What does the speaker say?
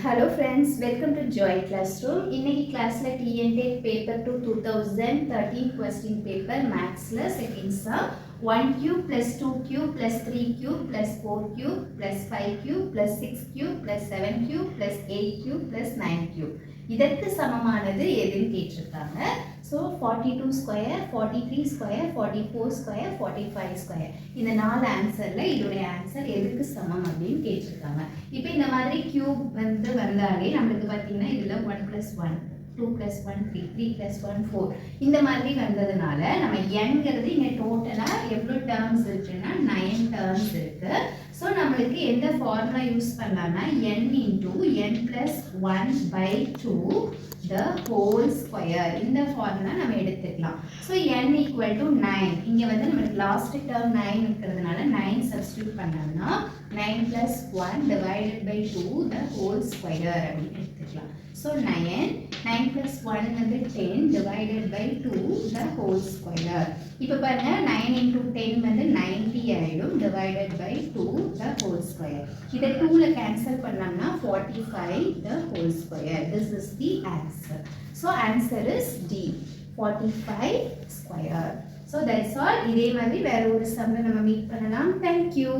Hello friends, welcome to Joy Classroom. இன்னைக்கு கிளாஸ்ல TNTech paper 2 2013 question paper mathsல second sum 1 cube plus 2 cube plus 3 cube plus 4 cube plus 5 cube plus 6 cube plus 7 cube plus 8 cube plus 9 cube இதற்கு சமமானது எதுன்னு கேட்டிருக்காங்க. So 42 square, 43 square, 44 square, 45 square இந்த 4 ஆன்சரில் இதோடைய answer எதுக்கு சமம் அப்படின்னு கேட்டிருக்காங்க. இப்போ இந்த மாதிரி கியூப் வந்தாலே நம்மளுக்கு பார்த்தீங்கன்னா இதில் 1 + 1 2 + 1 3 3 + 1 4 இந்த மாதிரி வந்ததுனால நம்ம என்கிறது இங்கே டோட்டலாக எவ்வளோ டேர்ம்ஸ் இருக்குன்னா 9 டேர்ம்ஸ் இருக்கு. ஸோ நம்மளுக்கு எந்த ஃபார்முலா யூஸ் பண்ணலாம்னா n × n + 1/2 the whole square இந்த ஃபார்முலா நம்ம எடுத்துக்கலாம். ஸோ n = 9 இங்கே வந்து நம்மளுக்கு லாஸ்ட் டேர்ம் 9 இருக்கிறதுனால 9 சப்ஸ்டியூட் பண்ணோம்னா 9 + 1 / 2 the whole square அப்படின்னு எடுத்துக்கலாம். ஸோ 9 + 1 வந்து 10 / 2 the whole square. இப்போ பாருங்க 9 × 10 வந்து 90 ஆயிடும் / 2 the whole square. இதை 2ல கேன்சல் பண்ணோம்னா 45 the whole square. This is the answer. So answer is D, 45 square. So that's all. இதே மாதிரி வேற ஒரு சம்ல நம்ம மீட் பண்ணலாம். Thank you.